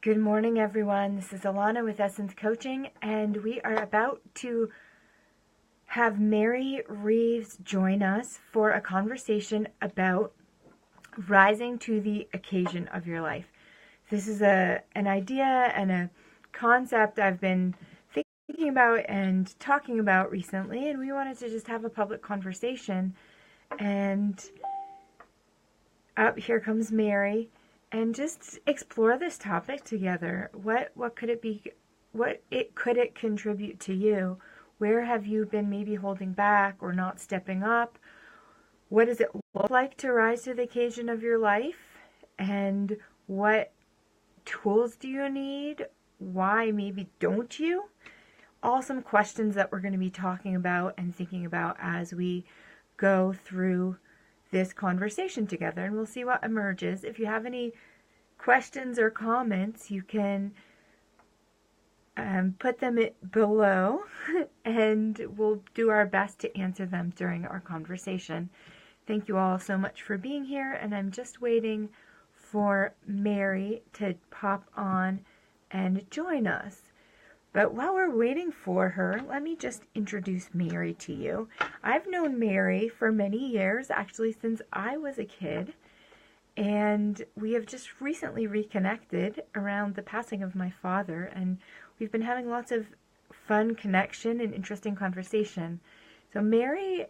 Good morning, everyone. This is Alana with Essence Coaching, and we are about to have Mary Reeves join us for a conversation about rising to the occasion of your life. This is an idea and a concept I've been thinking about and talking about recently, and we wanted to just have a public conversation. And up here comes Mary. And just explore this topic together. What could it be? Could it contribute to you? Where have you been maybe holding back or not stepping up? What does it look like to rise to the occasion of your life? And what tools do you need? Why maybe don't you? All some questions that we're going to be talking about and thinking about as we go through this conversation together, and we'll see what emerges. If you have any questions or comments, you can put them below and we'll do our best to answer them during our conversation. Thank you all so much for being here, and I'm just waiting for Mary to pop on and join us. But while we're waiting for her, let me just introduce Mary to you. I've known Mary for many years, actually since I was a kid, and we have just recently reconnected around the passing of my father, and we've been having lots of fun connection and interesting conversation. So Mary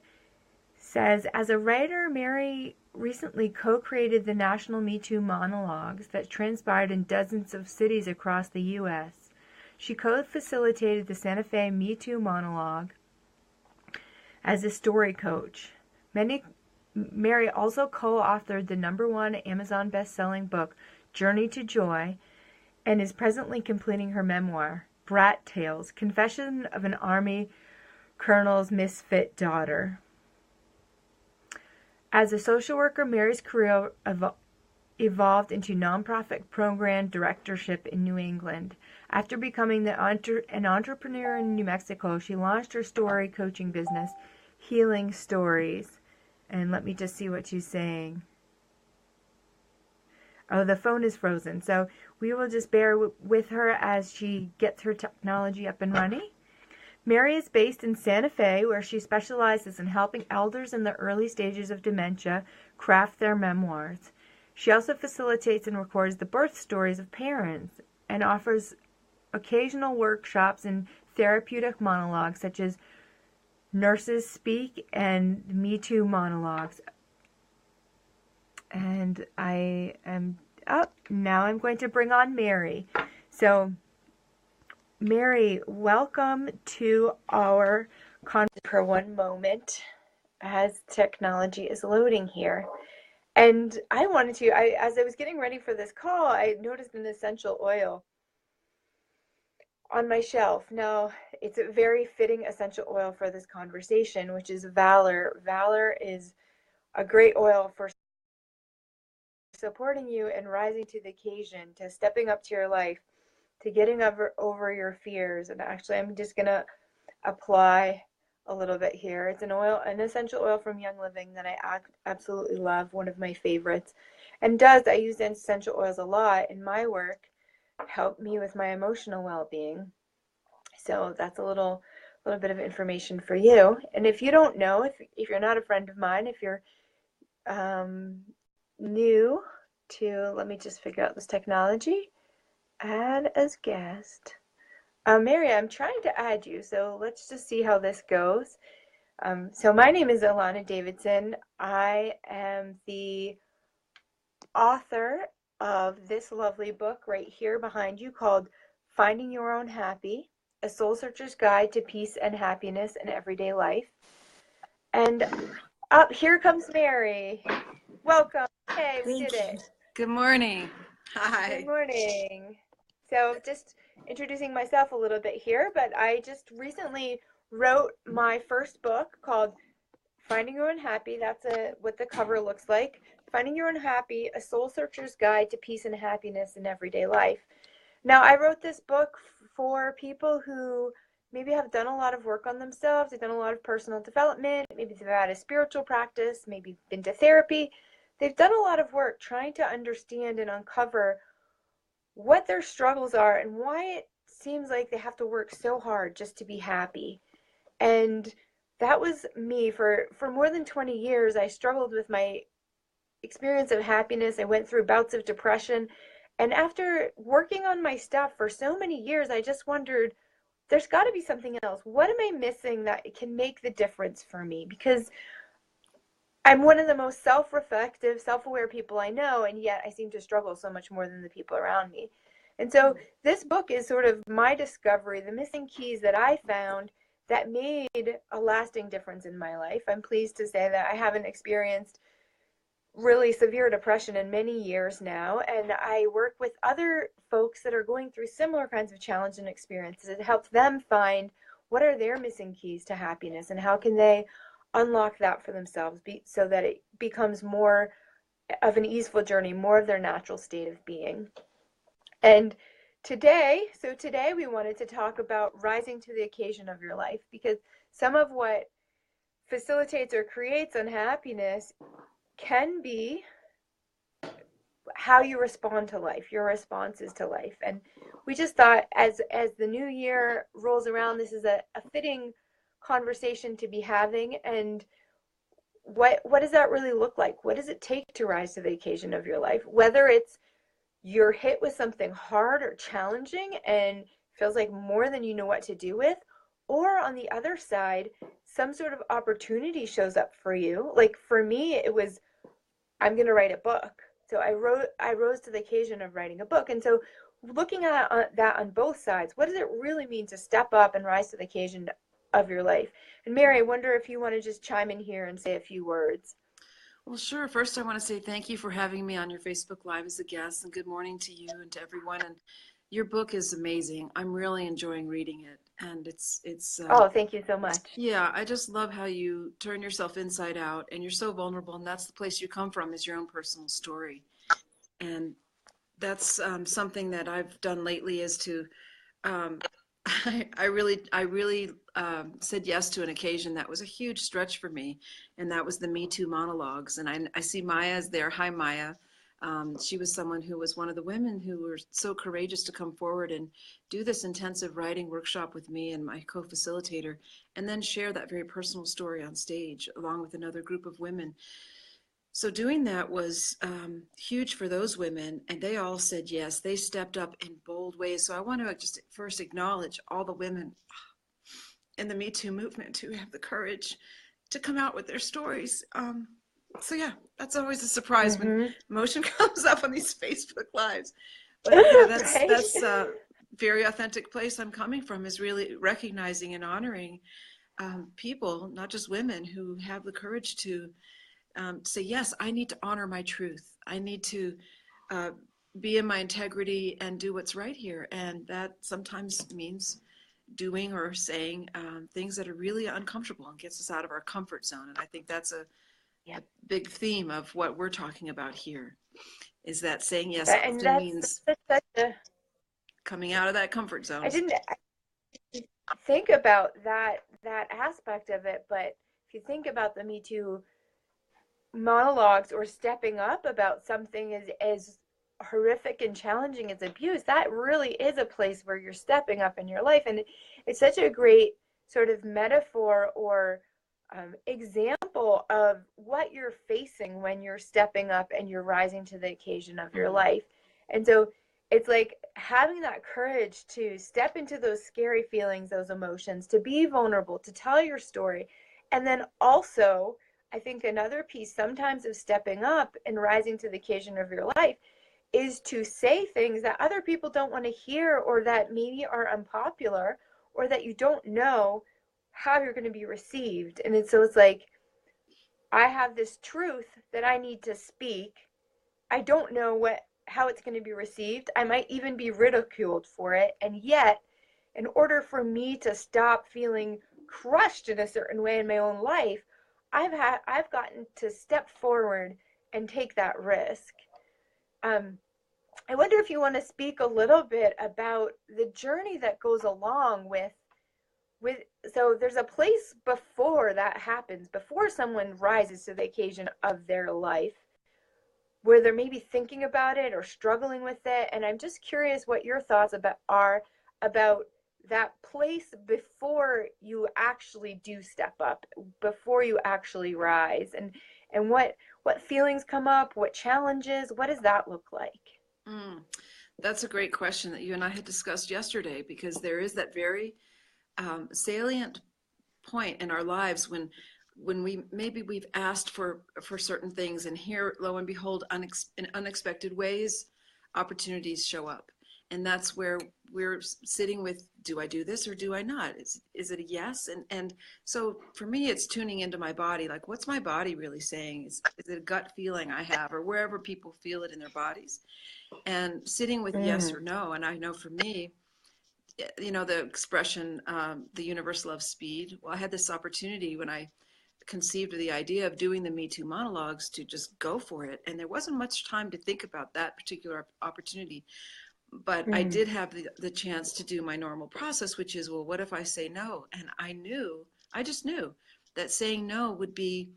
says, as a writer, Mary recently co-created the National Me Too monologues that transpired in dozens of cities across the U.S. She co-facilitated the Santa Fe Me Too monologue as a story coach. Mary also co-authored the #1 Amazon best-selling book, Journey to Joy, and is presently completing her memoir, Brat Tales, Confession of an Army Colonel's Misfit Daughter. As a social worker, Mary's career evolved into nonprofit program directorship in New England. After becoming an entrepreneur in New Mexico, she launched her story coaching business, Healing Stories. And let me just see what she's saying. Oh, the phone is frozen. So we will just bear with her as she gets her technology up and running. Mary is based in Santa Fe, where she specializes in helping elders in the early stages of dementia craft their memoirs. She also facilitates and records the birth stories of parents and offers occasional workshops and therapeutic monologues such as Nurses Speak and Me Too monologues. And I am up. Now I'm going to bring on Mary. So, Mary, welcome to our conference for one moment as technology is loading here. And I wanted to, as I was getting ready for this call, I noticed an essential oil on my shelf. Now, it's a very fitting essential oil for this conversation, which is Valor. Valor is a great oil for supporting you and rising to the occasion, to stepping up to your life, to getting over your fears. And actually, I'm just going to apply a little bit here. It's an essential oil from Young Living that I absolutely love, one of my favorites. And I use essential oils a lot in my work, help me with my emotional well-being. So that's a little bit of information for you. And if you don't know, if you're not a friend of mine, if you're new to, let me just figure out this technology, add as guest. Mary, I'm trying to add you, so let's just see how this goes. So my name is Alana Davidson. I am the author of this lovely book right here behind you called Finding Your Own Happy, A Soul Searcher's Guide to Peace and Happiness in Everyday Life. And up here comes Mary. Welcome. Hey, we did it. Good morning. Hi. Good morning. So just introducing myself a little bit here, but I just recently wrote my first book called Finding Your Own Happy. That's what the cover looks like. Finding Your Own Happy, A Soul Searcher's Guide to Peace and Happiness in Everyday Life. Now, I wrote this book for people who maybe have done a lot of work on themselves. They've done a lot of personal development. Maybe they've had a spiritual practice, maybe been to therapy. They've done a lot of work trying to understand and uncover what their struggles are and why it seems like they have to work so hard just to be happy. And that was me for more than 20 years. I struggled with my experience of happiness. I went through bouts of depression. And after working on my stuff for so many years, I just wondered, there's got to be something else. What am I missing that can make the difference for me? Because I'm one of the most self-reflective, self-aware people I know, and yet I seem to struggle so much more than the people around me. And so this book is sort of my discovery, the missing keys that I found that made a lasting difference in my life. I'm pleased to say that I haven't experienced really severe depression in many years now, and I work with other folks that are going through similar kinds of challenges and experiences to help them find what are their missing keys to happiness and how can they unlock that for themselves so that it becomes more of an easeful journey, more of their natural state of being. And today we wanted to talk about rising to the occasion of your life, because some of what facilitates or creates unhappiness can be how you respond to life, your responses to life. And we just thought as the new year rolls around, this is a fitting conversation to be having. And what does that really look like? What does it take to rise to the occasion of your life? Whether it's you're hit with something hard or challenging and feels like more than you know what to do with, or on the other side, some sort of opportunity shows up for you. Like for me, it was, I'm going to write a book. So I rose to the occasion of writing a book. And so looking at that on both sides, what does it really mean to step up and rise to the occasion of your life? And Mary, I wonder if you want to just chime in here and say a few words. Well, sure. First, I want to say thank you for having me on your Facebook Live as a guest, and good morning to you and to everyone. And your book is amazing. I'm really enjoying reading it, and Oh, thank you so much. yeah, I just love how you turn yourself inside out, and you're so vulnerable, and that's the place you come from is your own personal story. And that's something that I've done lately is to um, I really said yes to an occasion that was a huge stretch for me, and that was the Me Too monologues. And I see Maya's there. Hi, Maya. She was someone who was one of the women who were so courageous to come forward and do this intensive writing workshop with me and my co-facilitator, and then share that very personal story on stage along with another group of women. So doing that was huge for those women, and they all said yes. They stepped up in bold ways. So I want to just first acknowledge all the women in the Me Too movement who have the courage to come out with their stories. So yeah, that's always a surprise when emotion comes up on these Facebook Lives. But yeah, that's a very authentic place I'm coming from, is really recognizing and honoring people, not just women, who have the courage to say, yes, I need to honor my truth. I need to be in my integrity and do what's right here. And that sometimes means doing or saying things that are really uncomfortable and gets us out of our comfort zone. And I think that's a big theme of what we're talking about here, is that saying yes often means coming out of that comfort zone. I didn't think about that aspect of it, but if you think about the Me Too monologues or stepping up about something as horrific and challenging as abuse, that really is a place where you're stepping up in your life. And it's such a great sort of metaphor or example of what you're facing when you're stepping up and you're rising to the occasion of your life. And so it's like having that courage to step into those scary feelings, those emotions, to be vulnerable, to tell your story. And then also, I think another piece sometimes of stepping up and rising to the occasion of your life is to say things that other people don't want to hear, or that maybe are unpopular, or that you don't know how you're going to be received. And so it's like, I have this truth that I need to speak. I don't know how it's going to be received. I might even be ridiculed for it. And yet, in order for me to stop feeling crushed in a certain way in my own life, I've gotten to step forward and take that risk. I wonder if you want to speak a little bit about the journey that goes along with so there's a place before that happens, before someone rises to the occasion of their life. where they're maybe thinking about it or struggling with it. And I'm just curious what your thoughts are about that place before you actually do step up, before you actually rise, and what feelings come up, what challenges, what does that look like? Mm, that's a great question that you and I had discussed yesterday, because there is that very salient point in our lives when we've asked for certain things, and here, lo and behold, in unexpected ways, opportunities show up. And that's where we're sitting with, do I do this or do I not? Is it a yes? And so for me, it's tuning into my body. Like, what's my body really saying? Is it a gut feeling I have, or wherever people feel it in their bodies? And sitting with yes or no. And I know for me, the expression, the universe loves speed. Well, I had this opportunity when I conceived of the idea of doing the Me Too monologues to just go for it. And there wasn't much time to think about that particular opportunity. But I did have the chance to do my normal process, which is, well, what if I say no? And I just knew that saying no would be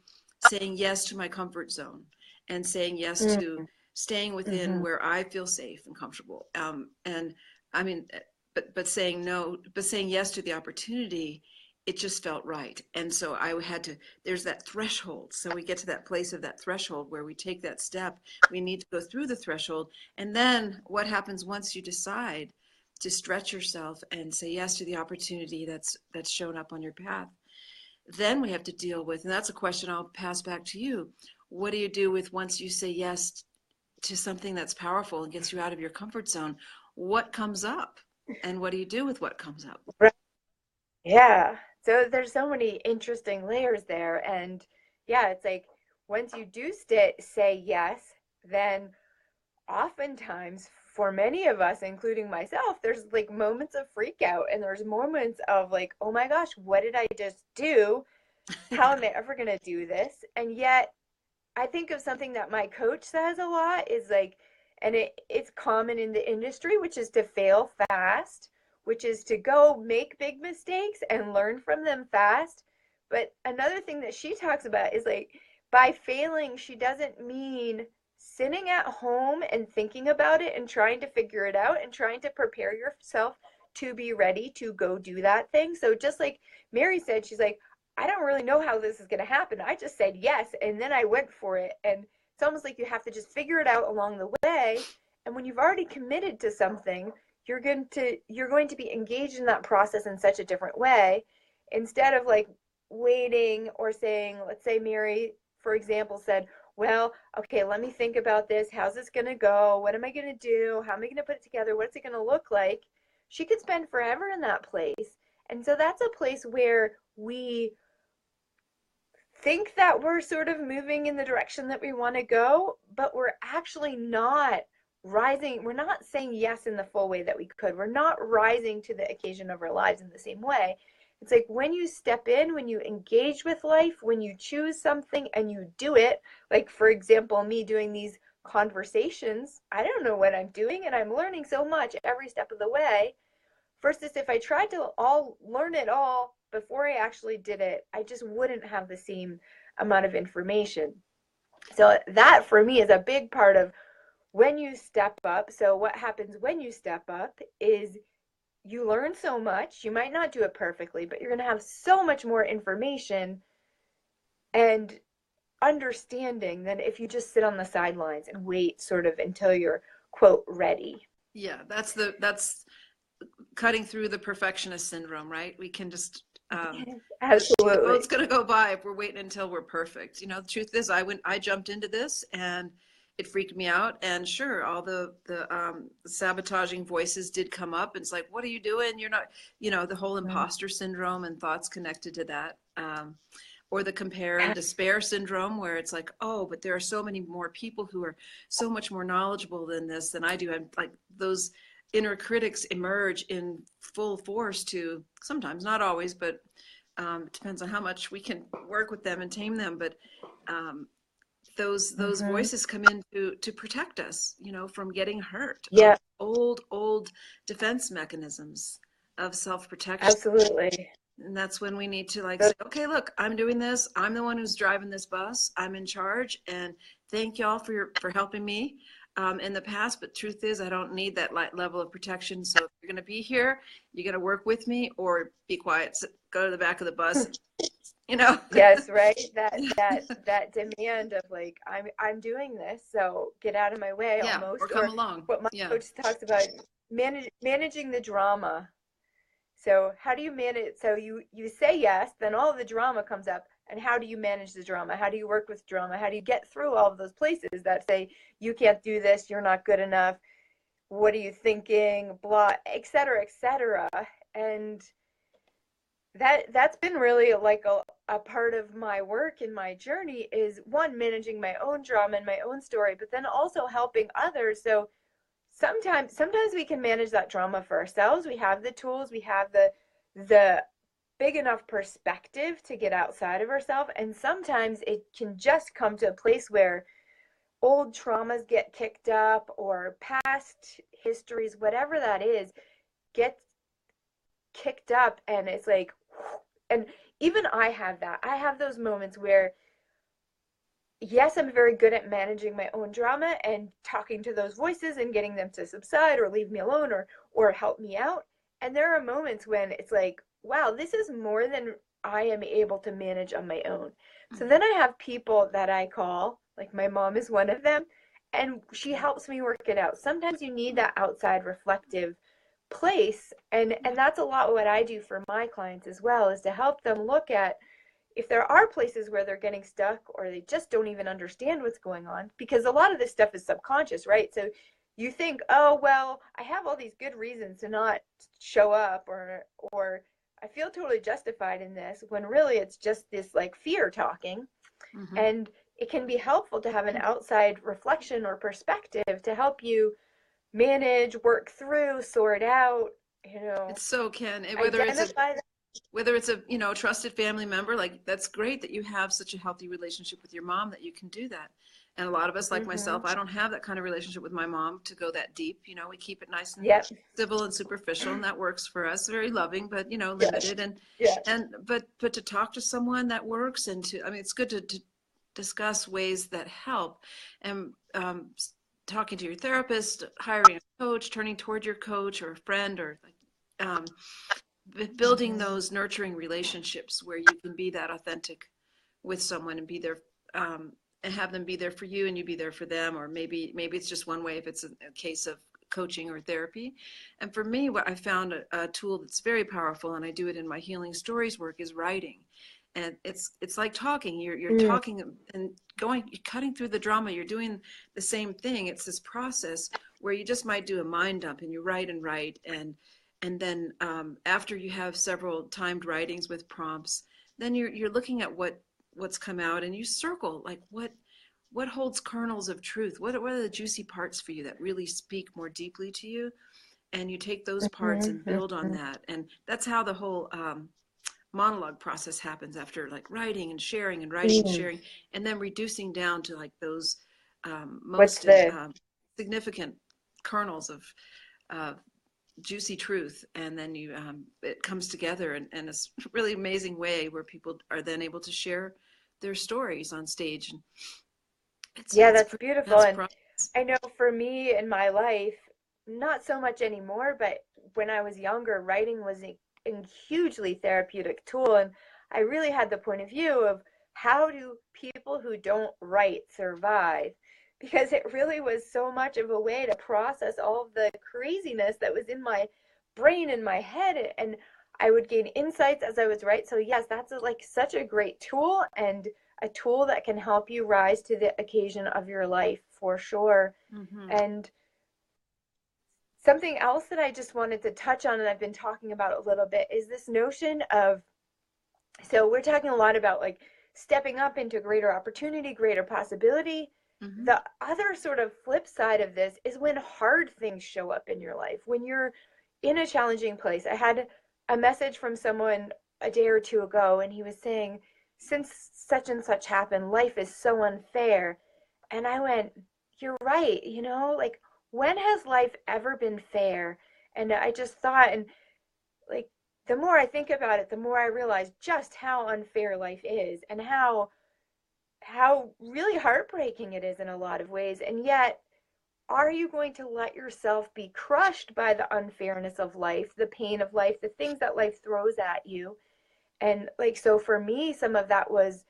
saying yes to my comfort zone, and saying yes to staying within where I feel safe and comfortable. And I mean, but saying no, but saying yes to the opportunity, it just felt right. And so I had to, there's that threshold. So we get to that place of that threshold where we take that step. We need to go through the threshold. And then what happens once you decide to stretch yourself and say yes to the opportunity that's shown up on your path? Then we have to deal with, and that's a question I'll pass back to you. What do you do with, once you say yes to something that's powerful and gets you out of your comfort zone? What comes up? And what do you do with what comes up? Right. Yeah. So there's so many interesting layers there. And yeah, it's like once you do say yes, then oftentimes for many of us, including myself, there's like moments of freak out, and there's moments of like, oh my gosh, what did I just do? How am I ever going to do this? And yet I think of something that my coach says a lot is like, and it's common in the industry, which is to fail fast, which is to go make big mistakes and learn from them fast. But another thing that she talks about is like, by failing, she doesn't mean sitting at home and thinking about it and trying to figure it out and trying to prepare yourself to be ready to go do that thing. So just like Mary said, she's like, I don't really know how this is going to happen. I just said yes, and then I went for it. And it's almost like you have to just figure it out along the way. And when you've already committed to something, you're going to be engaged in that process in such a different way, instead of like waiting or saying, let's say Mary, for example, said, well, okay, let me think about this. How's this going to go? What am I going to do? How am I going to put it together? What's it going to look like? She could spend forever in that place. And so that's a place where we think that we're sort of moving in the direction that we want to go, but we're actually not rising. We're not saying yes in the full way that we could. We're not rising to the occasion of our lives in the same way. It's like when you step in, when you engage with life, when you choose something and you do it, like for example, me doing these conversations, I don't know what I'm doing and I'm learning so much every step of the way. Versus if I tried to all learn it all before I actually did it, I just wouldn't have the same amount of information. So that for me is a big part of when you step up. So what happens when you step up is you learn so much. You might not do it perfectly, but you're going to have so much more information and understanding than if you just sit on the sidelines and wait sort of until you're quote ready. Yeah, that's cutting through the perfectionist syndrome, right? We can just the Absolutely. boat's going to go by if we're waiting until we're perfect. The truth is, I jumped into this and it freaked me out. And sure, all the sabotaging voices did come up. And it's like, what are you doing? You're not, the whole imposter syndrome and thoughts connected to that. Or the compare and despair syndrome, where it's like, oh, but there are so many more people who are so much more knowledgeable than this than I do. I'm like, those inner critics emerge in full force to sometimes, not always, but it depends on how much we can work with them and tame them. But those voices come in to protect us, from getting hurt. Yeah. Old defense mechanisms of self-protection. Absolutely. And that's when we need to like So say, okay, look, I'm doing this. I'm the one who's driving this bus. I'm in charge. And thank y'all for helping me in the past. But truth is, I don't need that level of protection. So if you're going to be here, you're going to work with me or be quiet. Go to the back of the bus, you know. yes, right. That demand of like I'm doing this, so get out of my way Yeah, or almost, come or along. what my Yeah. coach talks about, managing the drama. So how do you manage? So you say yes, then all of the drama comes up, and how do you manage the drama? How do you work with drama? How do you get through all of those places that say you can't do this, you're not good enough, what are you thinking, blah, et cetera, et cetera. And that's been really like a part of my work and my journey is one, managing my own drama and my own story, but then also helping others. So sometimes we can manage that drama for ourselves. We have the tools, we have the big enough perspective to get outside of ourselves, and sometimes it can just come to a place where old traumas get kicked up or past histories, whatever that is, gets kicked up, and it's like, and even I have that. I have those moments where yes, I'm very good at managing my own drama and talking to those voices and getting them to subside or leave me alone or help me out. And there are moments when it's like, wow, this is more than I am able to manage on my own. So then I have people that I call, like my mom is one of them, and she helps me work it out. Sometimes you need that outside reflective place, and that's a lot what I do for my clients as well, is to help them look at if there are places where they're getting stuck or they just don't even understand what's going on, because a lot of this stuff is subconscious, right? So you think, oh well, I have all these good reasons to not show up, or I feel totally justified in this, when really it's just this like fear talking. Mm-hmm. And it can be helpful to have an outside reflection or perspective to help you manage, work through, sort out, It's so can identify. whether it's a trusted family member, like that's great that you have such a healthy relationship with your mom that you can do that. And a lot of us, like Mm-hmm. myself, I don't have that kind of relationship with my mom to go that deep. We keep it nice and Yep. civil and superficial, and that works for us. Very loving, but Yes. limited. Yeah. But to talk to someone that works, and it's good to discuss ways that help. And talking to your therapist, hiring a coach, turning toward your coach or a friend, or like building Mm-hmm. those nurturing relationships where you can be that authentic with someone and be there, and have them be there for you and you be there for them. Or maybe it's just one way if it's a case of coaching or therapy. And for me, what I found a tool that's very powerful, and I do it in my healing stories work, is writing. And it's like talking. You're Mm. talking and cutting through the drama. You're doing the same thing. It's this process where you just might do a mind dump, and you write and write, and then after you have several timed writings with prompts, then you're looking at what's come out, and you circle like what holds kernels of truth. What are the juicy parts for you that really speak more deeply to you? And you take those parts and Mm-hmm. build on that. And that's how the whole monologue process happens, after like writing and sharing and writing and Mm. sharing, and then reducing down to like those What's most the significant kernels of uh, juicy truth. And then it comes together in a really amazing way where people are then able to share their stories on stage. And yeah, it's that's pretty beautiful. intense And process. I know for me in my life, not so much anymore, but when I was younger, writing was a hugely therapeutic tool. And I really had the point of view of how do people who don't write survive? Because it really was so much of a way to process all of the craziness that was in my brain and my head. And I would gain insights as I was writing. So yes, that's like such a great tool, and a tool that can help you rise to the occasion of your life for sure. Mm-hmm. And something else that I just wanted to touch on, and I've been talking about a little bit, is this notion of, so we're talking a lot about like stepping up into greater opportunity, greater possibility. Mm-hmm. The other sort of flip side of this is when hard things show up in your life, when you're in a challenging place. I had a message from someone a day or two ago, and he was saying, since such and such happened, life is so unfair. And I went, you're right, like when has life ever been fair? And I just thought, and like the more I think about it, the more I realize just how unfair life is, and how really heartbreaking it is in a lot of ways. And yet, are you going to let yourself be crushed by the unfairness of life, the pain of life, the things that life throws at you? And like, so for me, some of that was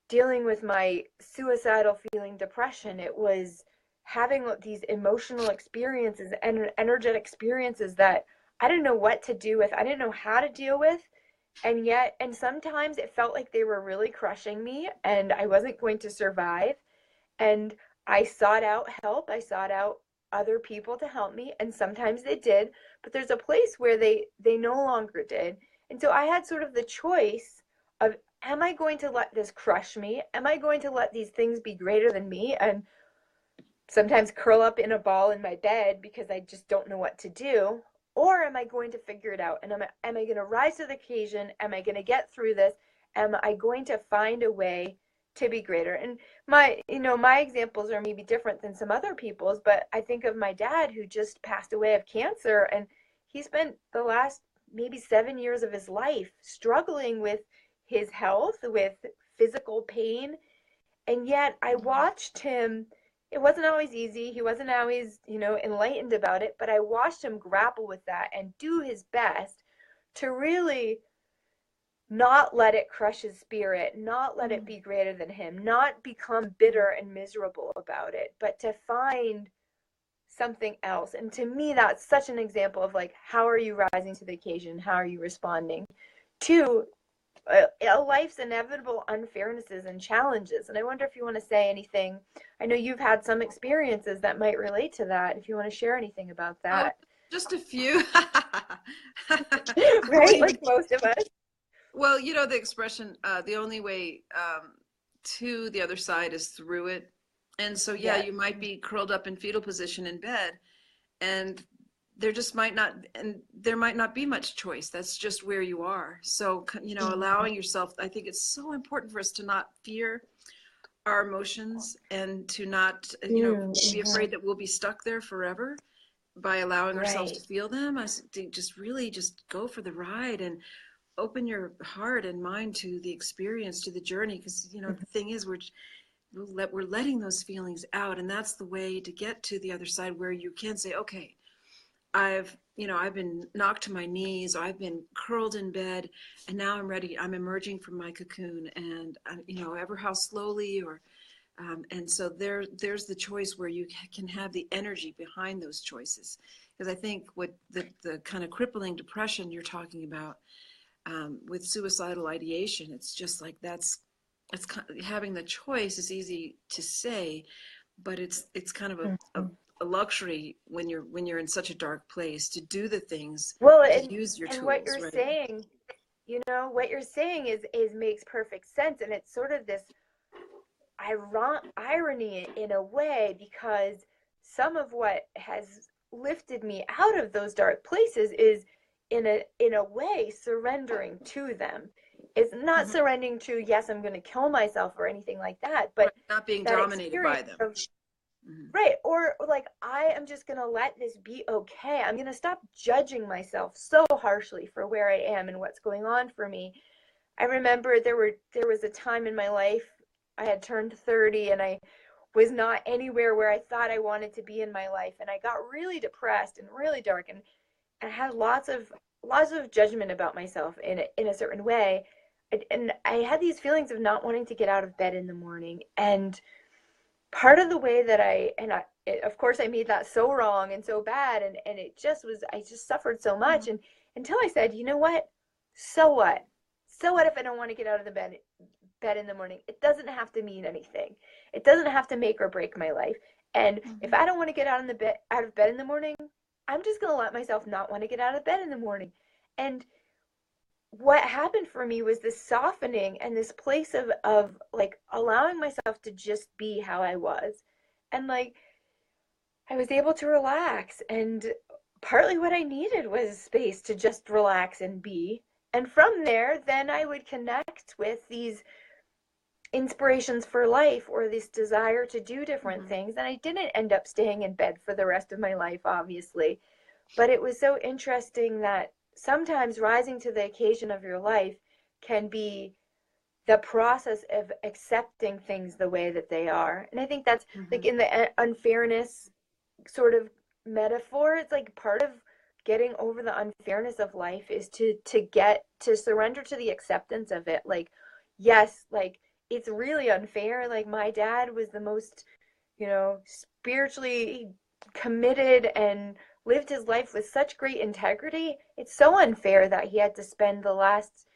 dealing with my suicidal feeling depression. It was having these emotional experiences and energetic experiences that I didn't know what to do with. I didn't know how to deal with. And sometimes it felt like they were really crushing me and I wasn't going to survive. And I sought out help. I sought out other people to help me, and sometimes they did, but there's a place where they no longer did. And so I had sort of the choice of, am I going to let this crush me? Am I going to let these things be greater than me and sometimes curl up in a ball in my bed because I just don't know what to do? Or am I going to figure it out? And am I going to rise to the occasion? Am I going to get through this? Am I going to find a way to be greater? And my examples are maybe different than some other people's, but I think of my dad who just passed away of cancer, and he spent the last maybe 7 years of his life struggling with his health, with physical pain. And yet I watched him. It wasn't always easy. He wasn't always, enlightened about it, but I watched him grapple with that and do his best to really not let it crush his spirit, not let it be greater than him, not become bitter and miserable about it, but to find something else. And to me, that's such an example of like, how are you rising to the occasion? How are you responding to life's inevitable unfairnesses and challenges? And I wonder if you want to say anything. I know you've had some experiences that might relate to that. If you want to share anything about that. Just a few. Right? Like most of us. Well, the expression, the only way to the other side is through it. And so, yeah, you might be curled up in fetal position in bed, and there might not be much choice. That's just where you are. So, allowing yourself, I think it's so important for us to not fear our emotions and to not, be afraid that we'll be stuck there forever by allowing ourselves to feel them. I think just really just go for the ride and open your heart and mind to the experience, to the journey. Because, the thing is, we're letting those feelings out, and that's the way to get to the other side, where you can say, okay, I've been knocked to my knees, or I've been curled in bed, and now I'm ready. I'm emerging from my cocoon, and ever how slowly, and so there's the choice where you can have the energy behind those choices. Because I think what the kind of crippling depression you're talking about, with suicidal ideation, it's just like it's having the choice is easy to say, but it's kind of a luxury when you're in such a dark place to do the things, to use your tools. What you're saying, what you're saying is makes perfect sense, and it's sort of this irony in a way, because some of what has lifted me out of those dark places is in a way surrendering to them. It's not surrendering to, yes, I'm going to kill myself or anything like that, but not being dominated by them. Right. Or like, I am just going to let this be okay. I'm going to stop judging myself so harshly for where I am and what's going on for me. I remember there was a time in my life, I had turned 30 and I was not anywhere where I thought I wanted to be in my life. And I got really depressed and really dark, and I had lots of judgment about myself in a certain way. And I had these feelings of not wanting to get out of bed in the morning. And part of the way that of course I made that so wrong and so bad, and I just suffered so much, and until I said, you know what? So what if I don't want to get out of the bed in the morning? It doesn't have to mean anything. It doesn't have to make or break my life. And if I don't want to get out of bed in the morning, I'm just going to let myself not want to get out of bed in the morning. And what happened for me was this softening and this place of like allowing myself to just be how I was. And like, I was able to relax, and partly what I needed was space to just relax and be. And from there, then I would connect with these inspirations for life, or this desire to do different things. And I didn't end up staying in bed for the rest of my life, obviously. But it was so interesting that sometimes rising to the occasion of your life can be the process of accepting things the way that they are. And I think that's like Hmm. in the unfairness sort of metaphor, it's like part of getting over the unfairness of life is to get to surrender to the acceptance of it. Like, yes, like it's really unfair. Like my dad was the most, spiritually committed and lived his life with such great integrity. It's so unfair that he had to spend the last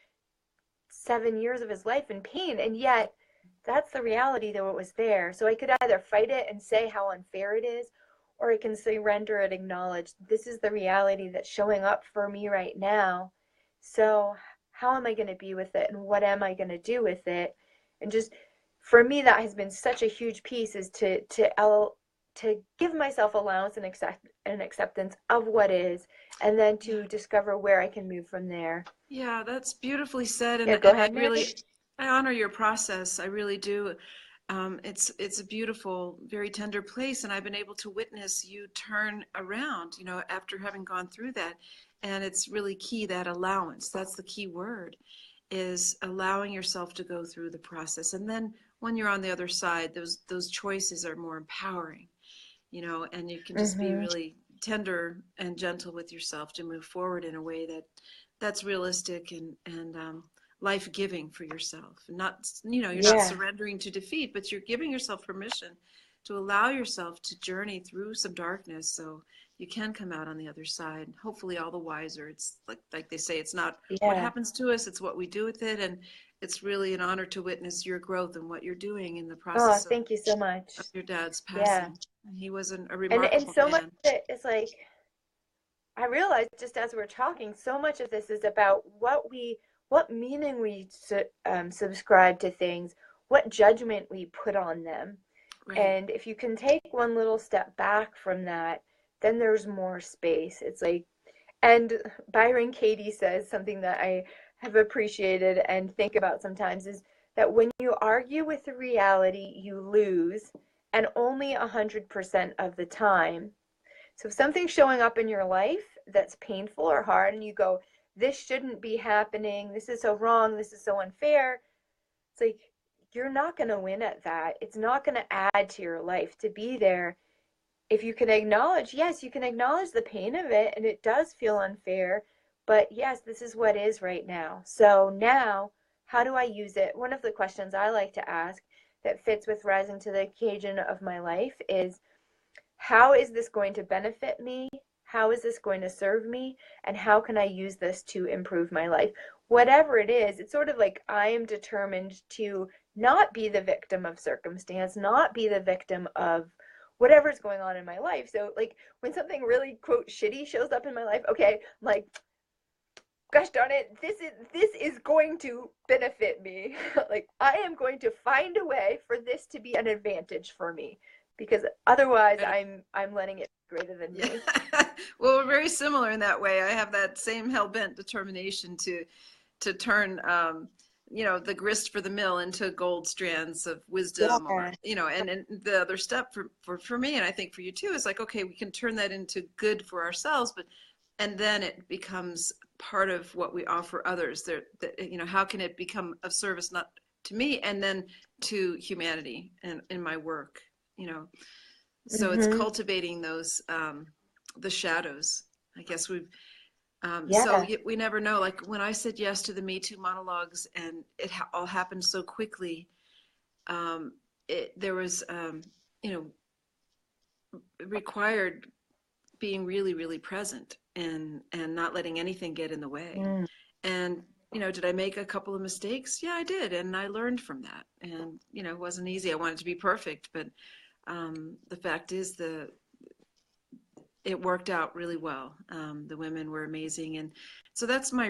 7 years of his life in pain, and yet that's the reality that was there. So I could either fight it and say how unfair it is, or I can surrender and acknowledge this is the reality that's showing up for me right now. So how am I going to be with it, and what am I going to do with it? And just for me, that has been such a huge piece, is to give myself allowance and acceptance of what is, and then Yeah. to discover where I can move from there. Yeah, that's beautifully said, and Yeah, go I ahead, Mary. really I honor your process. I really do. It's a beautiful, very tender place, and I've been able to witness you turn around, after having gone through that. And it's really key, that allowance. That's the key word, is allowing yourself to go through the process. And then when you're on the other side, those choices are more empowering, and you can just be Mm-hmm. really tender and gentle with yourself to move forward in a way that's realistic and life-giving for yourself. And not, you're not Yeah. surrendering to defeat, but you're giving yourself permission to allow yourself to journey through some darkness so you can come out on the other side, hopefully all the wiser. It's like they say, it's not what Yeah. happens to us, it's what we do with it. And it's really an honor to witness your growth and what you're doing in the Oh, process thank you so of much. your dad's Yeah. passing. He was a And remarkable so much man. of it is like, I realized just as we're talking, so much of this is about what meaning we subscribe to things, what judgment we put on them. Right. And if you can take one little step back from that, then there's more space. It's like, and Byron Katie says something that I have appreciated and think about sometimes, is that when you argue with the reality, you lose, and only 100% of the time. So if something's showing up in your life that's painful or hard, and you go, this shouldn't be happening, this is so wrong, this is so unfair, it's like you're not going to win at that. It's not going to add to your life to be there. If you can acknowledge, yes, you can acknowledge the pain of it, and it does feel unfair, but yes, this is what is right now. So now, how do I use it? One of the questions I like to ask that fits with rising to the occasion of my life is, how is this going to benefit me? How is this going to serve me? And how can I use this to improve my life? Whatever it is, it's sort of like I am determined to not be the victim of circumstance, not be the victim of whatever's going on in my life. So, like, when something really, quote, shitty shows up in my life, okay, I'm like, gosh darn it, this is going to benefit me. Like, I am going to find a way for this to be an advantage for me, because otherwise I'm letting it be greater than Yeah. me. Well, we're very similar in that way. I have that same hell-bent determination to turn the grist for the mill into gold strands of wisdom, or Yeah. and the other step for me, and I think for you too, is like, okay, we can turn that into good for ourselves, but and then it becomes part of what we offer others. How can it become of service, not to me, and then to humanity and in my work, you know. So it's Mm-hmm. cultivating those the shadows. I guess so Yeah. we never know. Like when I said yes to the Me Too monologues, and it all happened so quickly. Um, there was you know required being really really present and not letting anything get in the way. Mm. And did I make a couple of mistakes? Yeah, I did, and I learned from that. And it wasn't easy. I wanted to be perfect, but the fact is it worked out really well. The women were amazing. And so that's my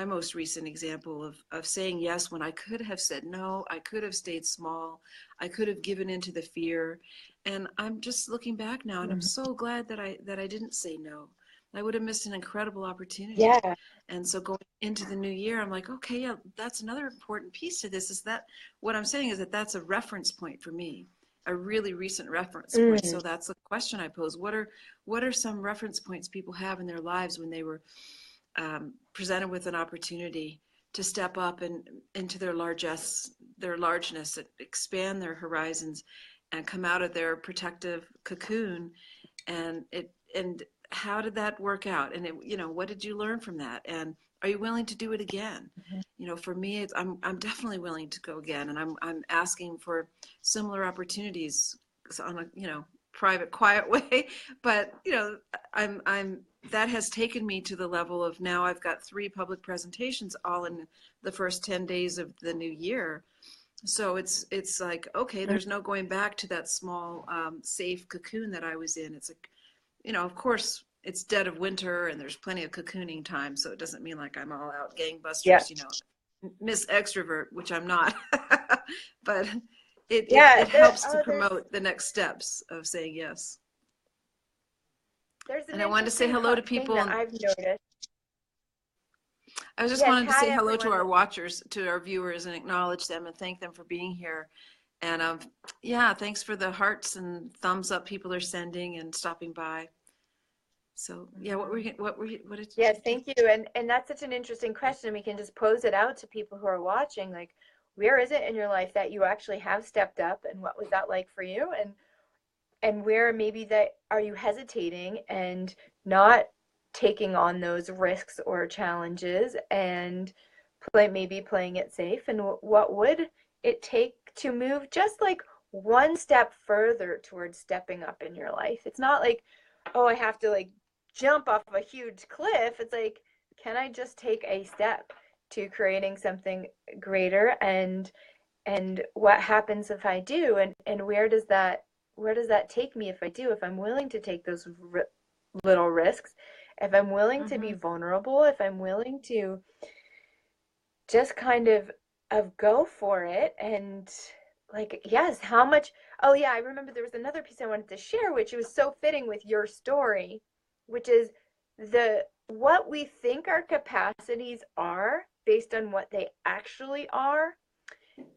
most recent example of saying yes when I could have said no. I could have stayed small. I could have given into the fear. And I'm just looking back now, and I'm Mhm. so glad that I didn't say no. I would have missed an incredible opportunity. Yeah. And so going into the new year, I'm like, okay, yeah, that's another important piece to this, is that what I'm saying is that's a reference point for me, a really recent reference point. Mm. So that's the question I pose. What are some reference points people have in their lives when they were presented with an opportunity to step up and into their largeness, expand their horizons, and come out of their protective cocoon. And how did that work out? And what did you learn from that? And are you willing to do it again? For me, I'm definitely willing to go again, and I'm asking for similar opportunities on a private, quiet way. But I'm that has taken me to the level of now I've got 3 public presentations all in the first 10 days of the new year. So it's like, okay, there's no going back to that small, safe cocoon that I was in. It's like, of course, it's dead of winter and there's plenty of cocooning time. So it doesn't mean like I'm all out gangbusters, Miss Extrovert, which I'm not. But it helps to promote the next steps of saying yes. And I wanted to say hello to people. That I've noticed. I was just wanted to say hello to our watchers, to our viewers, and acknowledge them and thank them for being here. And thanks for the hearts and thumbs up people are sending and stopping by. So what did you? Yes, thank you. And that's such an interesting question. We can just pose it out to people who are watching. Like, where is it in your life that you actually have stepped up, and what was that like for you? And where maybe that are you hesitating and not taking on those risks or challenges and maybe playing it safe? And what would it take to move just like one step further towards stepping up in your life? It's not like, oh, I have to like jump off of a huge cliff. It's like, can I just take a step to creating something greater? And what happens if I do? And where does that take me if I do? If I'm willing to take those little risks, if I'm willing to be vulnerable, if I'm willing to just kind of go for it. And like, yes, how much, oh yeah, I remember there was another piece I wanted to share, which was so fitting with your story, which is what we think our capacities are based on what they actually are.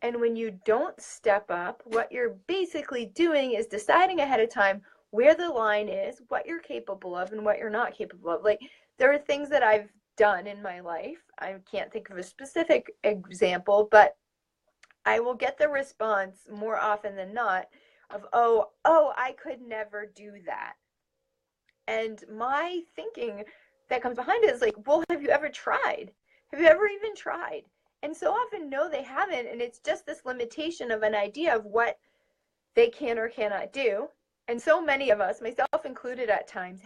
And when you don't step up, what you're basically doing is deciding ahead of time where the line is, what you're capable of and what you're not capable of. Like, there are things that I've done in my life. I can't think of a specific example, but I will get the response more often than not of, oh, I could never do that. And my thinking that comes behind it is like, well, have you ever tried? Have you ever even tried? And so often, no, they haven't. And it's just this limitation of an idea of what they can or cannot do. And so many of us, myself included at times,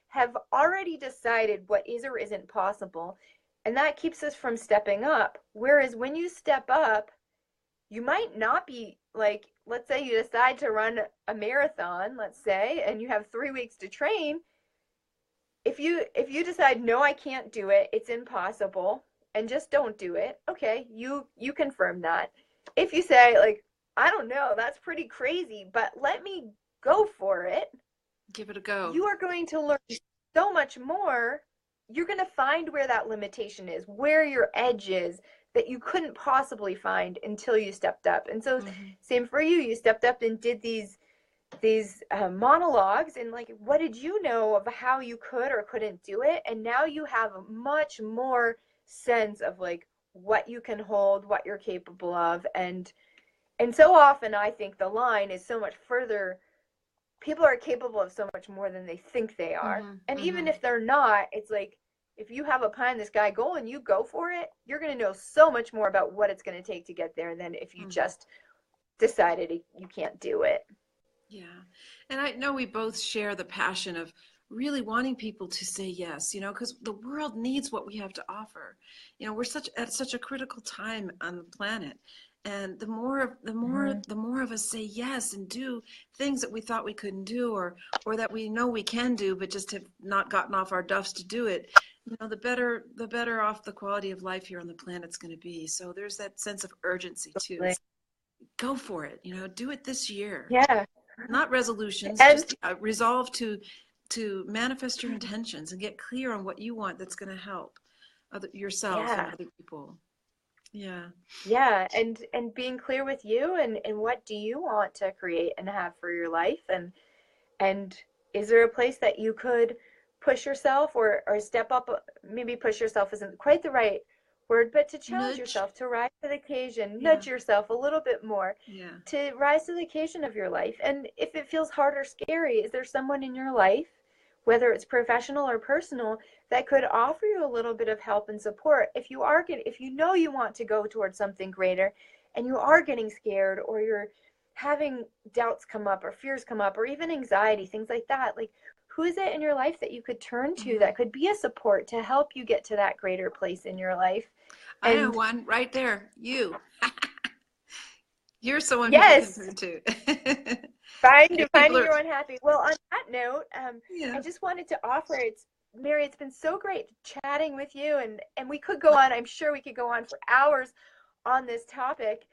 have already decided what is or isn't possible. And that keeps us from stepping up. Whereas when you step up, you might not be like, let's say you decide to run a marathon, let's say, and you have 3 weeks to train. If you decide, no, I can't do it, it's impossible, and just don't do it, okay, you confirm that. If you say, like, I don't know, that's pretty crazy, but let me go for it, give it a go, you are going to learn so much more. You're going to find where that limitation is, where your edge is that you couldn't possibly find until you stepped up. And so same for you stepped up and did these monologues, and like, what did you know of how you could or couldn't do it? And now you have a much more sense of like what you can hold, what you're capable of. And so often I think the line is so much further. People are capable of so much more than they think they are. And even if they're not, it's like, if you have a pie in the sky goal and you go for it, you're going to know so much more about what it's going to take to get there than if you just decided you can't do it. Yeah. And I know we both share the passion of really wanting people to say yes, because the world needs what we have to offer. We're at such a critical time on the planet. And the more of us say yes and do things that we thought we couldn't do, or that we know we can do, but just have not gotten off our duffs to do it, the better off the quality of life here on the planet's going to be. So there's that sense of urgency too. Go for it, do it this year. Yeah. Not resolutions, just resolve to manifest your intentions and get clear on what you want that's going to help yourself and other people. Yeah. And being clear with you and what do you want to create and have for your life, and is there a place that you could push yourself or step up. Maybe push yourself isn't quite the right word, but to challenge Nudge. yourself, to rise to the occasion, Yeah. nudge yourself a little bit more, Yeah. to rise to the occasion of your life. And if it feels hard or scary, is there someone in your life, whether it's professional or personal, that could offer you a little bit of help and support if you are getting, if you know you want to go towards something greater and you are getting scared, or you're having doubts come up or fears come up or even anxiety, things like that? Like, who is it in your life that you could turn to that could be a support to help you get to that greater place in your life? I know And one right there. You're someone people can yes, turn to. finding People are, your own happy. Well, on that note, I yeah. just wanted to offer, it's Mary, it's been so great chatting with you, and we could go on. I'm sure we could go on for hours on this topic.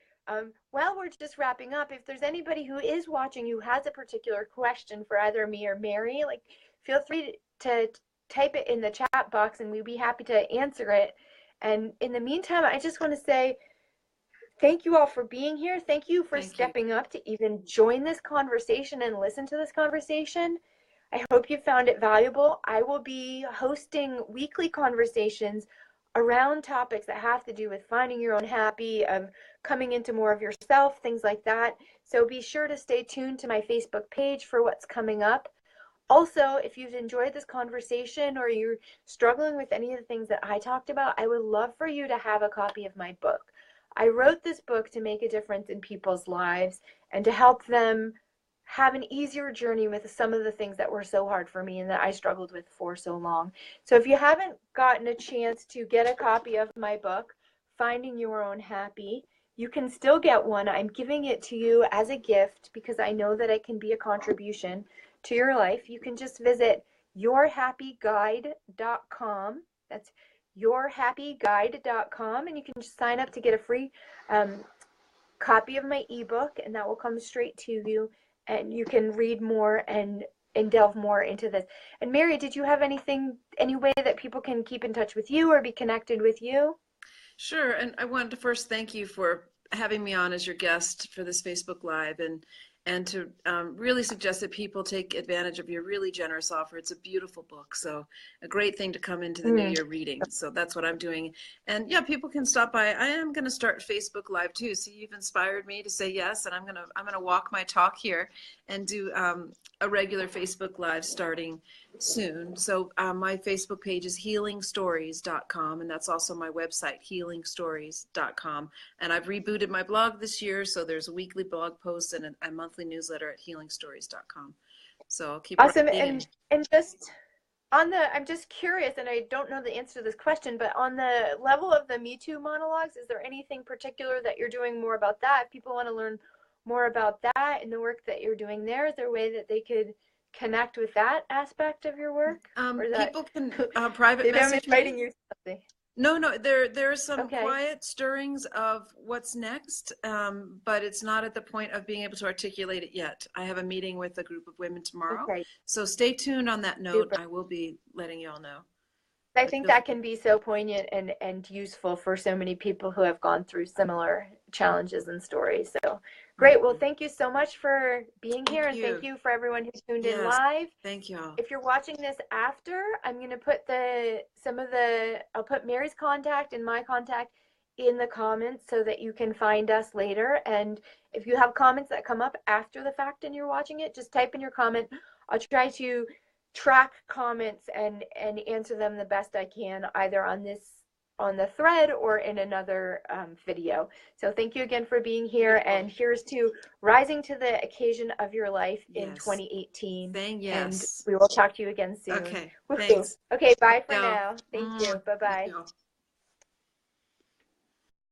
While we're just wrapping up, if there's anybody who is watching who has a particular question for either me or Mary, like, feel free to type it in the chat box and we'd be happy to answer it. And in the meantime, I just want to say thank you all for being here. Thank you for Thank you. stepping up to even join this conversation and listen to this conversation. I hope you found it valuable. I will be hosting weekly conversations around topics that have to do with finding your own happy, coming into more of yourself, things like that. So be sure to stay tuned to my Facebook page for what's coming up. Also, if you've enjoyed this conversation or you're struggling with any of the things that I talked about, I would love for you to have a copy of my book. I wrote this book to make a difference in people's lives and to help them have an easier journey with some of the things that were so hard for me and that I struggled with for so long. So if you haven't gotten a chance to get a copy of my book, Finding Your Own Happy, you can still get one. I'm giving it to you as a gift because I know that it can be a contribution to your life. You can just visit yourhappyguide.com. That's yourhappyguide.com, and you can just sign up to get a free copy of my ebook, and that will come straight to you, and you can read more and delve more into this. And Mary, did you have anything, any way that people can keep in touch with you or be connected with you? Sure. And I wanted to first thank you for having me on as your guest for this Facebook Live, and to really suggest that people take advantage of your really generous offer. It's a beautiful book. So a great thing to come into the new year reading. So that's what I'm doing. And yeah, people can stop by. I am going to start Facebook Live too. So you've inspired me to say yes. And I'm going to walk my talk here and do a regular Facebook Live starting soon. So my Facebook page is healingstories.com, and that's also my website, healingstories.com. And I've rebooted my blog this year, so there's a weekly blog post and a monthly newsletter at healingstories.com. So I'll keep Awesome. updating. And just on the, I'm just curious, and I don't know the answer to this question, but on the level of the Me Too monologues, is there anything particular that you're doing more about that? If people want to learn more about that and the work that you're doing there, is there a way that they could connect with that aspect of your work? Or is that, People can private maybe I'm message inviting me. you to something. No, there are some Okay. quiet stirrings of what's next, but it's not at the point of being able to articulate it yet. I have a meeting with a group of women tomorrow, Okay. so stay tuned on that note. Super. I will be letting you all know. I think that can be so poignant and useful for so many people who have gone through similar challenges and stories. So great. Well, thank you so much for being here, and thank you for everyone who tuned in live. Thank you all. If you're watching this after, I'm going to put I'll put Mary's contact and my contact in the comments so that you can find us later. And if you have comments that come up after the fact and you're watching it, just type in your comment. I'll try to track comments and answer them the best I can, either on the thread or in another video. So thank you again for being here, and here's to rising to the occasion of your life in 2018. Yes. And we will talk to you again soon. Okay. Woo-hoo. Thanks. Okay, bye for now. Thank you. Bye-bye.